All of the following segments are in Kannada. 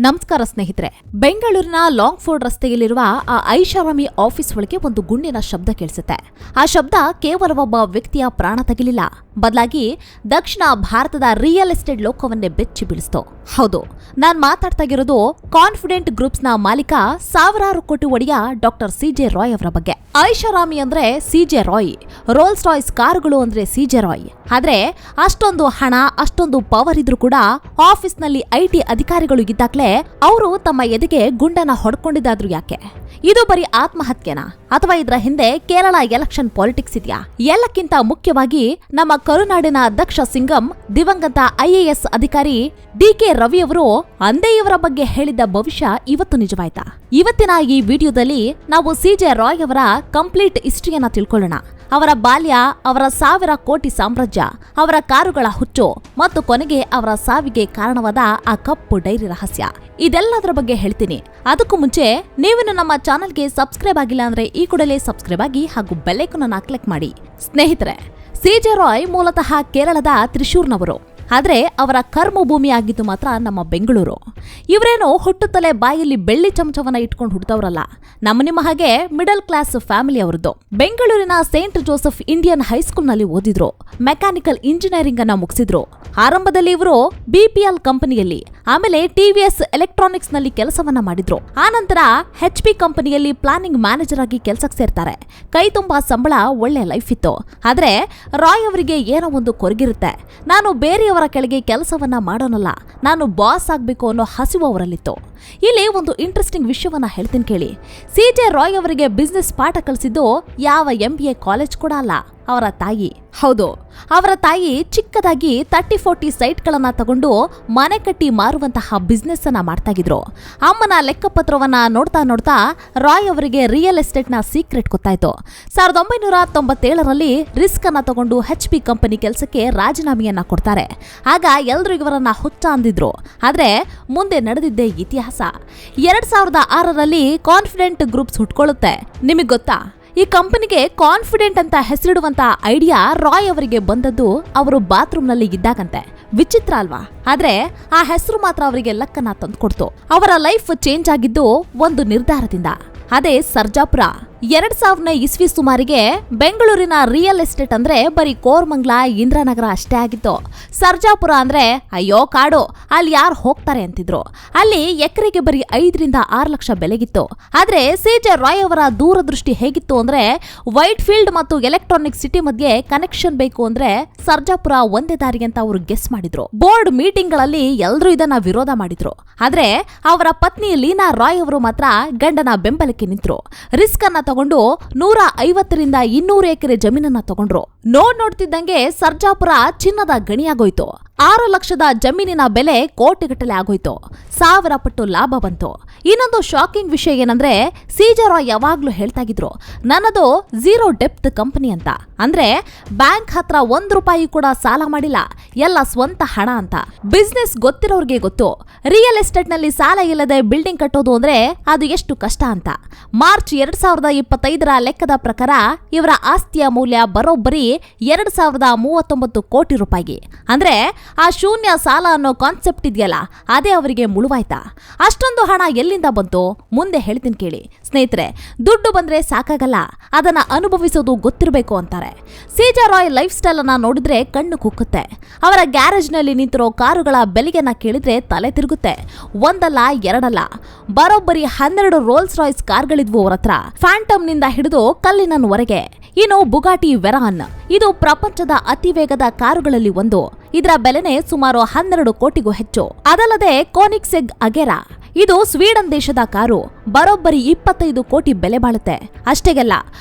ನಮಸ್ಕಾರ ಸ್ನೇಹಿತರೆ. ಬೆಂಗಳೂರಿನ ಲಾಂಗ್ ಫೋರ್ಡ್ ರಸ್ತೆಯಲ್ಲಿರುವ ಆ ಐಷಾರಾಮಿ ಆಫೀಸ್ ಒಳಗೆ ಒಂದು ಗುಂಡಿನ ಶಬ್ದ ಕೇಳಿಸುತ್ತೆ. ಆ ಶಬ್ದ ಕೇವಲ ಒಬ್ಬ ವ್ಯಕ್ತಿಯ ಪ್ರಾಣ ತಗಿಲಿಲ್ಲ, ಬದಲಾಗಿ ದಕ್ಷಿಣ ಭಾರತದ ರಿಯಲ್ ಎಸ್ಟೇಟ್ ಲೋಕವನ್ನೇ ಬೆಚ್ಚಿ ಬೀಳಿಸ್ತು. ಹೌದು, ನಾನ್ ಮಾತಾಡ್ತಾ ಇರೋದು ಕಾನ್ಫಿಡೆಂಟ್ ಗ್ರೂಪ್ಸ್ನ ಮಾಲೀಕ ಸಾವಿರಾರು ಕೋಟಿ ಒಡೆಯ ಡಾಕ್ಟರ್ ಸಿಜೆ ರಾಯ್ ಅವರ ಬಗ್ಗೆ. ಐಷಾರಾಮಿ ಅಂದ್ರೆ ಸಿಜೆ ರಾಯ್, ರೋಲ್ಸ್ ರಾಯ್ಸ್ ಕಾರುಗಳು ಅಂದ್ರೆ ಸಿಜೆ ರಾಯ್. ಆದ್ರೆ ಅಷ್ಟೊಂದು ಹಣ, ಅಷ್ಟೊಂದು ಪವರ್ ಇದ್ರೂ ಕೂಡ ಆಫೀಸ್ನಲ್ಲಿ ಐಟಿ ಅಧಿಕಾರಿಗಳು ಇದ್ದಾಗ್ಲೇ ಅವರು ತಮ್ಮ ಎದೆಗೆ ಗುಂಡನ್ನ ಹೊಡ್ಕೊಂಡಿದ್ದಾದ್ರು ಯಾಕೆ? ಇದು ಬರೀ ಆತ್ಮಹತ್ಯೆನಾ ಅಥವಾ ಇದರ ಹಿಂದೆ ಕೇರಳ ಎಲೆಕ್ಷನ್ ಪಾಲಿಟಿಕ್ಸ್ ಇದೆಯಾ? ಎಲ್ಲಕ್ಕಿಂತ ಮುಖ್ಯವಾಗಿ ನಮ್ಮ ಕರುನಾಡಿನ ದಕ್ಷ ಸಿಂಗಂ ದಿವಂಗತ IAS ಅಧಿಕಾರಿ DK ರವಿ ಅವರು ಅಂದೇ ಇವರ ಬಗ್ಗೆ ಹೇಳಿದ್ದ ಭವಿಷ್ಯ ಇವತ್ತು ನಿಜವಾಯ್ತಾ? ಇವತ್ತಿನ ಈ ವಿಡಿಯೋದಲ್ಲಿ ನಾವು ಸಿಜೆ ರಾಯ್ ಅವರ ಕಂಪ್ಲೀಟ್ ಹಿಸ್ಟ್ರಿಯನ್ನ ತಿಳ್ಕೊಳ್ಳೋಣ. ಅವರ ಬಾಲ್ಯ, ಅವರ 1000 ಕೋಟಿ ಸಾಮ್ರಾಜ್ಯ, ಅವರ ಕಾರುಗಳ ಹುಚ್ಚು ಮತ್ತು ಕೊನೆಗೆ ಅವರ ಸಾವಿಗೆ ಕಾರಣವಾದ ಆ ಕಪ್ಪು ಡೈರಿ ರಹಸ್ಯ, ಇದೆಲ್ಲದರ ಬಗ್ಗೆ ಹೇಳ್ತೀನಿ. ಅದಕ್ಕೂ ಮುಂಚೆ ನೀವಿನ್ನು ನಮ್ಮ ಚಾನೆಲ್ಗೆ ಸಬ್ಸ್ಕ್ರೈಬ್ ಆಗಿಲ್ಲ ಅಂದ್ರೆ ಈ ಕೂಡಲೇ ಸಬ್ಸ್ಕ್ರೈಬ್ ಆಗಿ ಹಾಗೂ ಬೆಲ್ ಐಕಾನ್ ಅನ್ನು ಕ್ಲಿಕ್ ಮಾಡಿ. ಸ್ನೇಹಿತರೆ, ಸಿಜೆ ರಾಯ್ ಮೂಲತಃ ಕೇರಳದ ತ್ರಿಶೂರ್ನವರು, ಆದ್ರೆ ಅವರ ಕರ್ಮಭೂಮಿ ಆಗಿದ್ದು ಮಾತ್ರ ನಮ್ಮ ಬೆಂಗಳೂರು. ಇವರೇನು ಹುಟ್ಟುತ್ತಲೇ ಬಾಯಲ್ಲಿ ಬೆಳ್ಳಿ ಚಮಚವನ್ನ ಇಟ್ಕೊಂಡು ಹುಡ್ತವ್ರಲ್ಲ, ನಿಮ್ಮ ಹಾಗೆ ಮಿಡಲ್ ಕ್ಲಾಸ್ ಫ್ಯಾಮಿಲಿ ಅವರದ್ದು. ಬೆಂಗಳೂರಿನ ಸೇಂಟ್ ಜೋಸೆಫ್ ಇಂಡಿಯನ್ ಹೈಸ್ಕೂಲ್ನಲ್ಲಿ ಓದಿದ್ರು, ಮೆಕ್ಯಾನಿಕಲ್ ಇಂಜಿನಿಯರಿಂಗ್ ಅನ್ನ ಮುಗಿಸಿದ್ರು. ಆರಂಭದಲ್ಲಿ ಇವರು BPL ಕಂಪನಿಯಲ್ಲಿ, ಆಮೇಲೆ TVS ಎಲೆಕ್ಟ್ರಾನಿಕ್ಸ್ ನಲ್ಲಿ ಕೆಲಸವನ್ನ ಮಾಡಿದ್ರು. ಆನಂತರ HP ಕಂಪನಿಯಲ್ಲಿ ಪ್ಲಾನಿಂಗ್ ಮ್ಯಾನೇಜರ್ ಆಗಿ ಕೆಲಸಕ್ಕೆ ಸೇರ್ತಾರೆ. ಕೈ ತುಂಬಾ ಸಂಬಳ, ಒಳ್ಳೆ ಲೈಫ್ ಇತ್ತು. ಆದ್ರೆ ರಾಯ್ ಅವರಿಗೆ ಏನೋ ಒಂದು ಕೊರಗಿರುತ್ತೆ. ನಾನು ಬೇರೆಯವರ ಕೆಳಗೆ ಕೆಲಸವನ್ನ ಮಾಡೋನಲ್ಲ, ನಾನು ಬಾಸ್ ಆಗ್ಬೇಕು ಅನ್ನೋ ಹಸಿವು ಅವರಲ್ಲಿತ್ತು. ಇಲ್ಲಿ ಒಂದು ಇಂಟ್ರೆಸ್ಟಿಂಗ್ ವಿಷಯವನ್ನ ಹೇಳ್ತೀನಿ ಕೇಳಿ. ಸಿಜೆ ರಾಯ್ ಅವರಿಗೆ ಬಿಸ್ನೆಸ್ ಪಾಠ ಕಲಿಸಿದ್ದು ಯಾವ MBA ಕಾಲೇಜ್ ಕೂಡ ಅಲ್ಲ, ಅವರ ತಾಯಿ. ಹೌದು, ಅವರ ತಾಯಿ ಚಿಕ್ಕದಾಗಿ 30-40 ಸೈಟ್ಗಳನ್ನ ತಗೊಂಡು ಮನೆ ಕಟ್ಟಿ ಮಾರುವಂತಹ ಬಿಸ್ನೆಸ್ ಅನ್ನ ಮಾಡ್ತಾ ಇದ್ರು. ಅಮ್ಮನ ಲೆಕ್ಕಪತ್ರವನ್ನ ನೋಡ್ತಾ ನೋಡ್ತಾ ರಾಯ್ ಅವರಿಗೆ ರಿಯಲ್ ಎಸ್ಟೇಟ್ ನ ಸೀಕ್ರೆಟ್ ಗೊತ್ತಾಯ್ತು. 1997ರಲ್ಲಿ ರಿಸ್ಕ್ ಅನ್ನ ತಗೊಂಡು HP ಕಂಪನಿ ಕೆಲಸಕ್ಕೆ ರಾಜೀನಾಮೆಯನ್ನ ಕೊಡ್ತಾರೆ. ಆಗ ಎಲ್ರು ಇವರನ್ನ ಹುಚ್ಚ ಅಂದಿದ್ರು, ಆದ್ರೆ ಮುಂದೆ ನಡೆದಿದ್ದೇ ಇತಿಹಾಸ. 2006ರಲ್ಲಿ ಕಾನ್ಫಿಡೆಂಟ್ ಗ್ರೂಪ್ಸ್ ಹುಟ್ಕೊಳ್ಳುತ್ತೆ. ನಿಮಗ್ ಗೊತ್ತಾ, ಈ ಕಂಪನಿಗೆ ಕಾನ್ಫಿಡೆಂಟ್ ಅಂತ ಹೆಸರಿಡುವಂತ ಐಡಿಯಾ ರಾಯ್ ಅವರಿಗೆ ಬಂದದ್ದು ಅವರು ಬಾತ್ರೂಮ್ನಲ್ಲಿ ಇದ್ದಾಗಂತೆ. ವಿಚಿತ್ರ ಅಲ್ವಾ? ಆದ್ರೆ ಆ ಹೆಸರು ಮಾತ್ರ ಅವರಿಗೆ ಲಕ್ಕನ್ನ ತಂದ್ಕೊಡ್ತು. ಅವರ ಲೈಫ್ ಚೇಂಜ್ ಆಗಿದ್ದು ಒಂದು ನಿರ್ಧಾರದಿಂದ, ಅದೇ ಸರ್ಜಾಪುರ. 2000ನೇ ಇಸ್ವಿ ಸುಮಾರಿಗೆ ಬೆಂಗಳೂರಿನ ರಿಯಲ್ ಎಸ್ಟೇಟ್ ಅಂದ್ರೆ ಬರೀ ಕೋರಮಂಗಲ, ಇಂದ್ರಾನಗರ ಅಷ್ಟೇ ಆಗಿತ್ತು. ಸರ್ಜಾಪುರ ಅಂದ್ರೆ ಅಯ್ಯೋ ಕಾಡು, ಅಲ್ಲಿ ಯಾರು ಹೋಗ್ತಾರೆ ಅಂತಿದ್ರು. ಅಲ್ಲಿ ಎಕರೆಗೆ ಬರೀ 5-6 ಲಕ್ಷ ಬೆಲೆಗಿತ್ತು. ಆದ್ರೆ ಸಿಜೆ ರಾಯ್ ಅವರ ದೂರದೃಷ್ಟಿ ಹೇಗಿತ್ತು ಅಂದ್ರೆ, ವೈಟ್ ಫೀಲ್ಡ್ ಮತ್ತು ಎಲೆಕ್ಟ್ರಾನಿಕ್ ಸಿಟಿ ಮಧ್ಯೆ ಕನೆಕ್ಷನ್ ಬೇಕು ಅಂದ್ರೆ ಸರ್ಜಾಪುರ ಒಂದೇ ದಾರಿ ಅಂತ ಅವರು ಗೆಸ್ ಮಾಡಿದ್ರು. ಬೋರ್ಡ್ ಮೀಟಿಂಗ್ ಗಳಲ್ಲಿ ಎಲ್ಲರೂ ಇದನ್ನ ವಿರೋಧ ಮಾಡಿದ್ರು. ಆದ್ರೆ ಅವರ ಪತ್ನಿ ಲೀನಾ ರಾಯ್ ಅವರು ಮಾತ್ರ ಗಂಡನ ಬೆಂಬಲಕ್ಕೆ ನಿಂತರು. ರಿಸ್ಕ್ ಅನ್ನ ತಗೊಂಡು 150-200 ಎಕರೆ ಜಮೀನನ್ನ ತಗೊಂಡ್ರು. ನೋಡ್ತಿದ್ದಂಗೆ ಸರ್ಜಾಪುರ ಚಿನ್ನದ ಗಣಿಯಾಗೋಯ್ತು. 6 ಲಕ್ಷದ ಜಮೀನಿನ ಬೆಲೆ ಕೋಟಿಗಟ್ಟಲೆ ಆಗೋಯ್ತು. 1000 ಪಟ್ಟು ಲಾಭ ಬಂತು. ಇನ್ನೊಂದು ಶಾಕಿಂಗ್ ವಿಷಯ ಏನಂದ್ರೆ, ಸಿಜೆ ರಾಯ್ ಯಾವಾಗ್ಲೂ ಹೇಳ್ತಾ ಇದ್ರು, ನನ್ನದು 0 ಡೆಪ್ತ್ ಕಂಪನಿ ಅಂತ. ಅಂದ್ರೆ ಬ್ಯಾಂಕ್ ಹತ್ರ ₹1 ಕೂಡ ಸಾಲ ಮಾಡಿಲ್ಲ, ಎಲ್ಲ ಸ್ವಂತ ಹಣ ಅಂತ. ಬಿಸ್ನೆಸ್ ಗೊತ್ತಿರೋರ್ಗೆ ಗೊತ್ತು, ರಿಯಲ್ ಎಸ್ಟೇಟ್ ನಲ್ಲಿ ಸಾಲ ಇಲ್ಲದೆ ಬಿಲ್ಡಿಂಗ್ ಕಟ್ಟೋದು ಅಂದ್ರೆ ಅದು ಎಷ್ಟು ಕಷ್ಟ ಅಂತ. ಮಾರ್ಚ್ 2025ರ ಲೆಕ್ಕದ ಪ್ರಕಾರ ಇವರ ಆಸ್ತಿಯ ಮೌಲ್ಯ ಬರೋಬ್ಬರಿ ₹2039 ಕೋಟಿ. ಅಂದ್ರೆ ಆ ಶೂನ್ಯ ಸಾಲ ಅನ್ನೋ ಕಾನ್ಸೆಪ್ಟ್ ಇದೆಯಲ್ಲ, ಅದೇ ಅವರಿಗೆ ಮುಳುವಾಯ್ತಾ? ಅಷ್ಟೊಂದು ಹಣ ಎಲ್ಲಿಂದ ಬಂತು? ಮುಂದೆ ಹೇಳ್ತೀನಿ ಕೇಳಿ. ಸ್ನೇಹಿತರೆ, ದುಡ್ಡು ಬಂದ್ರೆ ಸಾಕಾಗಲ್ಲ, ಅದನ್ನ ಅನುಭವಿಸೋದು ಗೊತ್ತಿರಬೇಕು ಅಂತಾರೆ. ಸಿಜೆ ರಾಯ್ ಲೈಫ್ ಸ್ಟೈಲ್ ಅನ್ನ ನೋಡಿದ್ರೆ ಕಣ್ಣು ಕುಕ್ಕುತ್ತೆ. ಅವರ ಗ್ಯಾರೇಜ್ ನಲ್ಲಿ ನಿಂತಿರೋ ಕಾರುಗಳ ಬೆಲೆಗೆನ ಕೇಳಿದ್ರೆ ತಲೆ ತಿರುಗುತ್ತೆ. ಒಂದಲ್ಲ ಎರಡಲ್ಲ, ಬರೋಬ್ಬರಿ 12 ರೋಲ್ಸ್ ರಾಯ್ಸ್ ಕಾರ್ಗಳಿದ್ವು ಅವರ ಹತ್ರ, ಫ್ಯಾಂಟಮ್ ನಿಂದ ಹಿಡಿದು ಕಲ್ಲಿನವರೆಗೆ. ಇನ್ನು ಬುಗಾಟಿ ವೆರಾನ್, ಇದು ಪ್ರಪಂಚದ ಅತಿ ವೇಗದ ಕಾರುಗಳಲ್ಲಿ ಒಂದು. ಇದರ ಬೆಲೆನೇ ಸುಮಾರು 12 ಕೋಟಿಗೂ ಹೆಚ್ಚು. ಅದಲ್ಲದೆ ಕೋನಿಕ್ಸೆಗ್ ಅಗೆರಾ, ಇದು ಸ್ವೀಡನ್ ದೇಶದ ಕಾರು, ಬರೋಬ್ಬರಿ 25 ಕೋಟಿ ಬೆಲೆ ಬಾಳುತ್ತೆ. ಅಷ್ಟೇಗಲ್ಲ,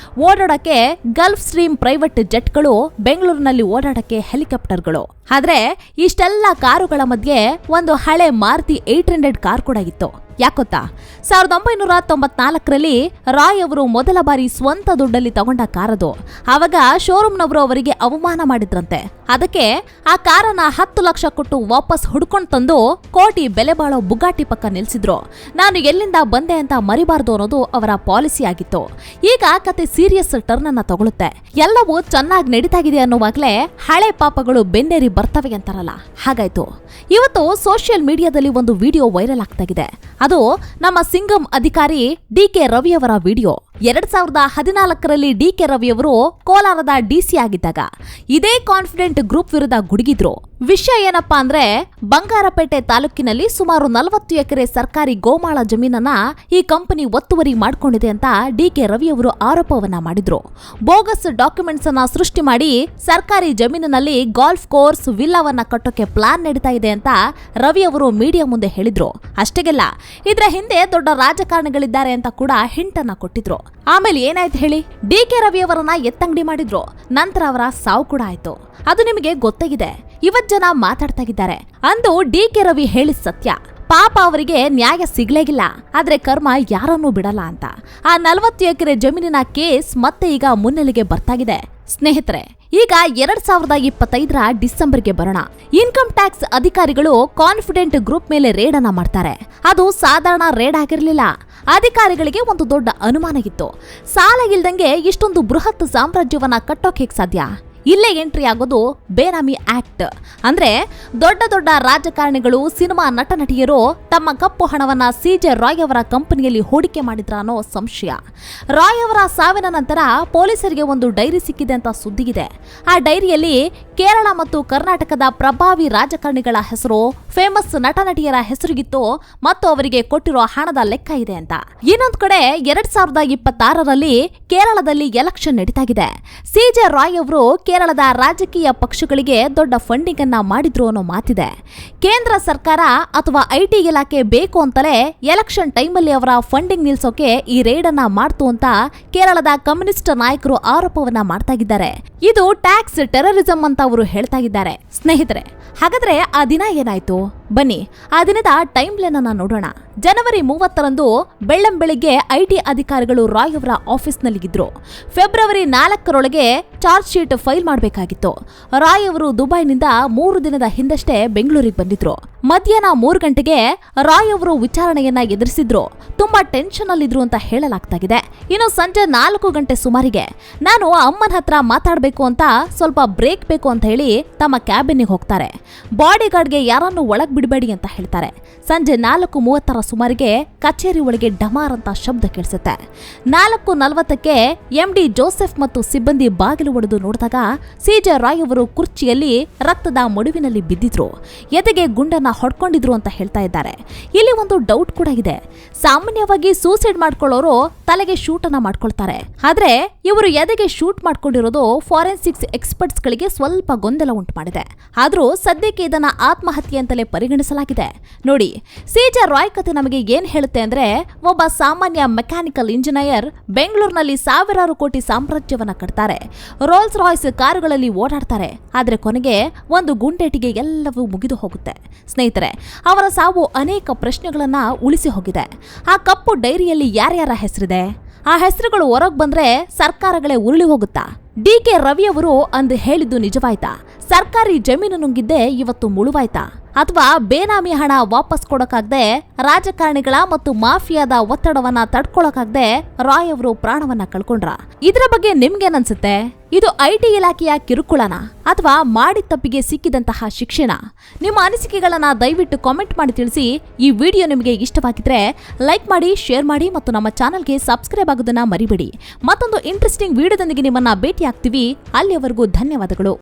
ಓಡಾಡಕ್ಕೆ ಗಲ್ಫ್ ಸ್ಟ್ರೀಮ್ ಪ್ರೈವೇಟ್ ಜೆಟ್ಗಳು, ಬೆಂಗಳೂರಿನಲ್ಲಿ ಓಡಾಡಕ್ಕೆ ಹೆಲಿಕಾಪ್ಟರ್ಗಳು. ಆದ್ರೆ ಇಷ್ಟೆಲ್ಲ ಕಾರುಗಳ ಮಧ್ಯೆ ಒಂದು ಹಳೆ ಮಾರುತಿ 800 ಕಾರ್ ಕೂಡ ಇತ್ತು. ಯಾಕೊತ್ತಾ 1994ರಲ್ಲಿ ರಾಯ್ ಅವರು ಮೊದಲ ಬಾರಿ ಸ್ವಂತ ದುಡ್ಡಲ್ಲಿ ತಗೊಂಡ ಕಾರದು. ಆವಾಗ ಶೋರೂಮ್ನವರು ಅವರಿಗೆ ಅವಮಾನ ಮಾಡಿದ್ರಂತೆ. ಅದಕ್ಕೆ ಆ ಕಾರನ್ನ 10 ಲಕ್ಷ ಕೊಟ್ಟು ವಾಪಸ್ ಹುಡ್ಕೊಂಡು ತಂದು ಕೋಟಿ ಬೆಲೆ ಬಾಳೋ ಬುಗಾಟಿ ಪಕ್ಕ ನಿಲ್ಸಿದ್ರು. ನಾನು ಎಲ್ಲಿಂದ ಬಂದೆ ಅಂತ ಮರಿಬಾರ್ದು ಅನ್ನೋದು ಅವರ ಪಾಲಿಸಿ ಆಗಿತ್ತು. ಈಗ ಕತೆ ಸೀರಿಯಸ್ ಟರ್ನ್ ಅನ್ನ ತಗೊಳುತ್ತೆ. ಎಲ್ಲವೂ ಚೆನ್ನಾಗಿ ನಡೀತಾಗಿದೆ ಅನ್ನುವಾಗ್ಲೇ ಹಳೆ ಪಾಪಗಳು ಬೆನ್ನೇರಿ ಬರ್ತವೆ ಅಂತಾರಲ್ಲ, ಹಾಗಾಯ್ತು. ಇವತ್ತು ಸೋಷಿಯಲ್ ಮೀಡಿಯಾದಲ್ಲಿ ಒಂದು ವಿಡಿಯೋ ವೈರಲ್ ಆಗ್ತಾಗಿದೆ. ಅದು ನಮ್ಮ ಸಿಂಗಂ ಅಧಿಕಾರಿ ಡಿ.ಕೆ. ರವಿಯವರ ವಿಡಿಯೋ. 2014ರಲ್ಲಿ ಡಿ.ಕೆ. ರವಿಯವರು ಕೋಲಾರದ ಡಿಸಿ ಆಗಿದ್ದಾಗ ಇದೇ ಕಾನ್ಫಿಡೆಂಟ್ ಗ್ರೂಪ್ ವಿರುದ್ಧ ಗುಡುಗಿದ್ರು. ವಿಷಯ ಏನಪ್ಪಾ ಅಂದ್ರೆ, ಬಂಗಾರಪೇಟೆ ತಾಲೂಕಿನಲ್ಲಿ ಸುಮಾರು 40 ಎಕರೆ ಸರ್ಕಾರಿ ಗೋಮಾಳ ಜಮೀನನ್ನ ಈ ಕಂಪನಿ ಒತ್ತುವರಿ ಮಾಡ್ಕೊಂಡಿದೆ ಅಂತ ಡಿ.ಕೆ. ರವಿಯವರು ಆರೋಪವನ್ನ ಮಾಡಿದ್ರು. ಬೋಗಸ್ ಡಾಕ್ಯುಮೆಂಟ್ಸ್ ಅನ್ನ ಸೃಷ್ಟಿ ಮಾಡಿ ಸರ್ಕಾರಿ ಜಮೀನಿನಲ್ಲಿ ಗಾಲ್ಫ್ ಕೋರ್ಸ್ ವಿಲ್ಲಾವನ್ನ ಕಟ್ಟೋಕೆ ಪ್ಲಾನ್ ನಡೀತಾ ಇದೆ ಅಂತ ರವಿಯವರು ಮೀಡಿಯಾ ಮುಂದೆ ಹೇಳಿದ್ರು. ಅಷ್ಟೇಗೆಲ್ಲ ಇದ್ರ ಹಿಂದೆ ದೊಡ್ಡ ರಾಜಕಾರಣಿಗಳಿದ್ದಾರೆ ಅಂತ ಕೂಡ ಹಿಂಟ್ ಅನ್ನ ಕೊಟ್ಟಿದ್ರು. ಆಮೇಲೆ ಏನಾಯ್ತು ಹೇಳಿ? ಡಿ.ಕೆ. ರವಿಯವರನ್ನ ಎತ್ತಂಗಡಿ ಮಾಡಿದ್ರು. ನಂತರ ಅವರ ಸಾವು ಕೂಡ ಆಯ್ತು. ಅದು ನಿಮಗೆ ಗೊತ್ತಾಗಿದೆ. ಇವತ್ ಜನ ಮಾತಾಡ್ತಾ ಇದ್ದಾರೆ. ಅಂದು ಡಿ.ಕೆ. ರವಿ ಹೇಳಿದ ಸತ್ಯ. ಪಾಪ ಅವರಿಗೆ ನ್ಯಾಯ ಸಿಗ್ಲೇಗಿಲ್ಲ, ಆದ್ರೆ ಕರ್ಮ ಯಾರನ್ನೂ ಬಿಡಲ್ಲ ಅಂತ. ಆ 40 ಎಕರೆ ಜಮೀನಿನ ಕೇಸ್ ಮತ್ತೆ ಈಗ ಮುನ್ನೆಲೆಗೆ ಬರ್ತಾಗಿದೆ. ಸ್ನೇಹಿತರೆ, ಈಗ 2025ರ ಡಿಸೆಂಬರ್ಗೆ ಬರೋಣ. ಇನ್ಕಮ್ ಟ್ಯಾಕ್ಸ್ ಅಧಿಕಾರಿಗಳು ಕಾನ್ಫಿಡೆಂಟ್ ಗ್ರೂಪ್ ಮೇಲೆ ರೇಡ್ ಅನ್ನ ಮಾಡ್ತಾರೆ. ಅದು ಸಾಧಾರಣ ರೇಡ್ ಆಗಿರ್ಲಿಲ್ಲ. ಅಧಿಕಾರಿಗಳಿಗೆ ಒಂದು ದೊಡ್ಡ ಅನುಮಾನ ಇತ್ತು. ಸಾಲ ಇಲ್ದಂಗೆ ಇಷ್ಟೊಂದು ಬೃಹತ್ ಸಾಮ್ರಾಜ್ಯವನ್ನ ಕಟ್ಟೋಕೆ ಸಾಧ್ಯ? ಇಲ್ಲೇ ಎಂಟ್ರಿ ಆಗೋದು ಬೇನಾಮಿ ಆಕ್ಟ್. ಅಂದ್ರೆ ದೊಡ್ಡ ದೊಡ್ಡ ರಾಜಕಾರಣಿಗಳು, ಸಿನಿಮಾ ನಟ ನಟಿಯರು ತಮ್ಮ ಕಪ್ಪು ಹಣವನ್ನ ಸಿ.ಜೆ. ರಾಯ್ ಅವರ ಕಂಪನಿಯಲ್ಲಿ ಹೂಡಿಕೆ ಮಾಡಿದ್ರ ಅನ್ನೋ ಸಂಶಯ. ರಾಯ್ ಅವರ ಸಾವಿನ ನಂತರ ಪೊಲೀಸರಿಗೆ ಒಂದು ಡೈರಿ ಸಿಕ್ಕಿದೆ ಅಂತ ಸುದ್ದಿಗಿದೆ. ಆ ಡೈರಿಯಲ್ಲಿ ಕೇರಳ ಮತ್ತು ಕರ್ನಾಟಕದ ಪ್ರಭಾವಿ ರಾಜಕಾರಣಿಗಳ ಹೆಸರು, ಫೇಮಸ್ ನಟ ನಟಿಯರ ಹೆಸರಿಗಿತ್ತು ಮತ್ತು ಅವರಿಗೆ ಕೊಟ್ಟಿರೋ ಹಣದ ಲೆಕ್ಕ ಇದೆ ಅಂತ. ಇನ್ನೊಂದು ಕಡೆ 2026ರಲ್ಲಿ ಕೇರಳದಲ್ಲಿ ಎಲೆಕ್ಷನ್ ನಡೀತಾಗಿದೆ. ಸಿ.ಜೆ. ರಾಯ್ ಅವರು ಕೇರಳದ ರಾಜಕೀಯ ಪಕ್ಷಗಳಿಗೆ ದೊಡ್ಡ ಫಂಡಿಂಗ್ ಅನ್ನ ಮಾಡಿದ್ರು ಅನ್ನೋ ಮಾತಿದೆ. ಕೇಂದ್ರ ಸರ್ಕಾರ ಅಥವಾ ಐಟಿ ಇಲಾಖೆ ಬೇಕು ಅಂತಲೇ ಎಲೆಕ್ಷನ್ ಟೈಮಲ್ಲಿ ಅವರ ಫಂಡಿಂಗ್ ನಿಲ್ಸೋಕೆ ಈ ರೇಡ್ ಅನ್ನ ಮಾಡ್ತು ಅಂತ ಕೇರಳದ ಕಮ್ಯುನಿಸ್ಟ್ ನಾಯಕರು ಆರೋಪವನ್ನ ಮಾಡ್ತಾ ಇದ್ದಾರೆ. ಇದು ಟ್ಯಾಕ್ಸ್ ಟೆರರಿಸಂ ಅಂತ ಅವರು ಹೇಳ್ತಾ ಇದ್ದಾರೆ. ಸ್ನೇಹಿತರೆ, ಹಾಗಾದ್ರೆ ಆ ದಿನ ಏನಾಯ್ತು? ಬನ್ನಿ ಆ ದಿನದ ಟೈಮ್ ಲೈನ್ ಅನ್ನ ನೋಡೋಣ. ಜನವರಿ 30ರಂದು ಬೆಳ್ಳಂಬೆಳಿಗ್ಗೆ ಐಟಿ ಅಧಿಕಾರಿಗಳು ರಾಯ್ ಅವರ ಆಫೀಸ್ನಲ್ಲಿ ಇದ್ರು. ಫೆಬ್ರವರಿ 4ರೊಳಗೆ ಚಾರ್ಜ್ ಶೀಟ್ ಫೈಲ್ ಮಾಡಬೇಕಾಗಿತ್ತು. ರಾಯ್ ಅವರು ದುಬೈನಿಂದ 3 ದಿನದ ಹಿಂದಷ್ಟೇ ಬೆಂಗಳೂರಿಗೆ ಬಂದಿದ್ರು. ಮಧ್ಯಾಹ್ನ 3 ಗಂಟೆಗೆ ರಾಯ್ ಅವರು ವಿಚಾರಣೆಯನ್ನ ಎದುರಿಸಿದ್ರು. ತುಂಬಾ ಟೆನ್ಷನ್ ಅಲ್ಲಿದ್ರು ಅಂತ ಹೇಳಲಾಗ್ತಾಗಿದೆ. ಇನ್ನು ಸಂಜೆ 4 ಗಂಟೆ ಸುಮಾರಿಗೆ ನಾನು ಅಮ್ಮನ ಹತ್ರ ಮಾತಾಡ್ಬೇಕು ಅಂತ ಸ್ವಲ್ಪ ಬ್ರೇಕ್ ಬೇಕು ಅಂತ ಹೇಳಿ ತಮ್ಮ ಕ್ಯಾಬಿನ್ಗೆ ಹೋಗ್ತಾರೆ. ಬಾಡಿ ಗಾರ್ಡ್ಗೆ ಯಾರನ್ನು ಒಳಗ್ ಬಿಡಬೇಡಿ ಅಂತ ಹೇಳ್ತಾರೆ. ಸಂಜೆ 4:30ರ ಸುಮಾರಿಗೆ ಕಚೇರಿ ಒಳಗೆ ಡಮಾರ್ ಅಂತ ಶಬ್ದ ಕೇಳಿಸುತ್ತೆ. 4:40ಕ್ಕೆ ಎಂಡಿ ಜೋಸೆಫ್ ಮತ್ತು ಸಿಬ್ಬಂದಿ ಬಾಗಿಲು ಒಡೆದು ನೋಡಿದಾಗ ಸಿ.ಜೆ. ರಾಯ್ ಅವರು ಕುರ್ಚಿಯಲ್ಲಿ ರಕ್ತದ ಮಡುವಿನಲ್ಲಿ ಬಿದ್ದಿದ್ರು. ಎದೆಗೆ ಗುಂಡನ್ನ ಹೊಡ್ಕೊಂಡಿದ್ರು ಅಂತ ಹೇಳ್ತಾ ಇದ್ದಾರೆ. ಇಲ್ಲಿ ಒಂದು ಡೌಟ್ ಕೂಡ ಇದೆ. ಸಾಮಾನ್ಯವಾಗಿ ಸೂಸೈಡ್ ಮಾಡ್ಕೊಳ್ಳೋರು ತಲೆಗೆ ಶೂಟ್ ಅನ್ನ ಮಾಡ್ಕೊಳ್ತಾರೆ. ಆದ್ರೆ ಇವರು ಎದೆಗೆ ಶೂಟ್ ಮಾಡ್ಕೊಂಡಿರೋದು ಫಾರೆನ್ಸಿಕ್ಸ್ ಎಕ್ಸ್ಪರ್ಟ್ಸ್ ಗಳಿಗೆ ಸ್ವಲ್ಪ ಗೊಂದಲ ಉಂಟು ಮಾಡಿದೆ. ಆದ್ರೂ ಸದ್ಯಕ್ಕೆ ಇದನ್ನ ಆತ್ಮಹತ್ಯೆ ಅಂತಲೇ ಪರಿಗಣಿಸಲಾಗಿದೆ. ನೋಡಿ, ಸಿ.ಜೆ. ರಾಯ್ ಕತೆ ನಮಗೆ ಏನ್ ಹೇಳುತ್ತೆ ಅಂದ್ರೆ, ಒಬ್ಬ ಸಾಮಾನ್ಯ ಮೆಕ್ಯಾನಿಕಲ್ ಇಂಜಿನಿಯರ್ ಬೆಂಗಳೂರಿನಲ್ಲಿ ಸಾವಿರಾರು ಕೋಟಿ ಸಾಮ್ರಾಜ್ಯವನ್ನ ಕಟ್ತಾರೆ. ರೋಲ್ಸ್ ರಾಯ್ಸ್ ಕಾರುಗಳಲ್ಲಿ ಓಡಾಡ್ತಾರೆ. ಆದ್ರೆ ಕೊನೆಗೆ ಒಂದು ಗುಂಡೇಟಿಗೆ ಎಲ್ಲವೂ ಮುಗಿದು ಹೋಗುತ್ತೆ. ಸ್ನೇಹಿತರೆ, ಅವರ ಸಾವು ಅನೇಕ ಪ್ರಶ್ನೆಗಳನ್ನ ಉಳಿಸಿ ಹೋಗಿದೆ. ಆ ಕಪ್ಪು ಡೈರಿಯಲ್ಲಿ ಯಾರ್ಯಾರ ಹೆಸರಿದೆ? ಆ ಹೆಸರುಗಳು ಹೊರಗೆ ಬಂದ್ರೆ ಸರ್ಕಾರಗಳೇ ಉರುಳಿ ಹೋಗುತ್ತಾ? ಡಿ.ಕೆ. ರವಿಯವರು ಅಂದು ಹೇಳಿದ್ದು ನಿಜವಾಯ್ತಾ? ಸರ್ಕಾರಿ ಜಮೀನು ನುಂಗಿದ್ದೆ ಇವತ್ತು ಮುಳುವಾಯ್ತಾ? ಅಥವಾ ಬೇನಾಮಿ ಹಣ ವಾಪಸ್ ಕೊಡೋಕಾಗದೆ ರಾಜಕಾರಣಿಗಳ ಮತ್ತು ಮಾಫಿಯಾದ ಒತ್ತಡವನ್ನ ತಡ್ಕೊಳಕಾಗದೆ ರಾಯ್ ಅವರು ಪ್ರಾಣವನ್ನ ಕಳ್ಕೊಂಡ್ರ? ಇದರ ಬಗ್ಗೆ ನಿಮ್ಗೇನನ್ಸುತ್ತೆ? ಇದು ಐಟಿ ಇಲಾಖೆಯ ಕಿರುಕುಳನ ಅಥವಾ ಮಾಡಿದ ತಪ್ಪಿಗೆ ಸಿಕ್ಕಿದಂತಹ ಶಿಕ್ಷೆನಾ? ನಿಮ್ಮ ಅನಿಸಿಕೆಗಳನ್ನ ದಯವಿಟ್ಟು ಕಾಮೆಂಟ್ ಮಾಡಿ ತಿಳಿಸಿ. ಈ ವಿಡಿಯೋ ನಿಮಗೆ ಇಷ್ಟವಾಗಿದ್ರೆ ಲೈಕ್ ಮಾಡಿ, ಶೇರ್ ಮಾಡಿ ಮತ್ತು ನಮ್ಮ ಚಾನೆಲ್ಗೆ ಸಬ್ಸ್ಕ್ರೈಬ್ ಆಗೋದನ್ನ ಮರಿಬೇಡಿ. ಮತ್ತೊಂದು ಇಂಟ್ರೆಸ್ಟಿಂಗ್ ವಿಡಿಯೋದೊಂದಿಗೆ ನಿಮ್ಮನ್ನ ಭೇಟಿ ಆಗ್ತೀವಿ. ಅಲ್ಲಿಯವರೆಗೂ ಧನ್ಯವಾದಗಳು.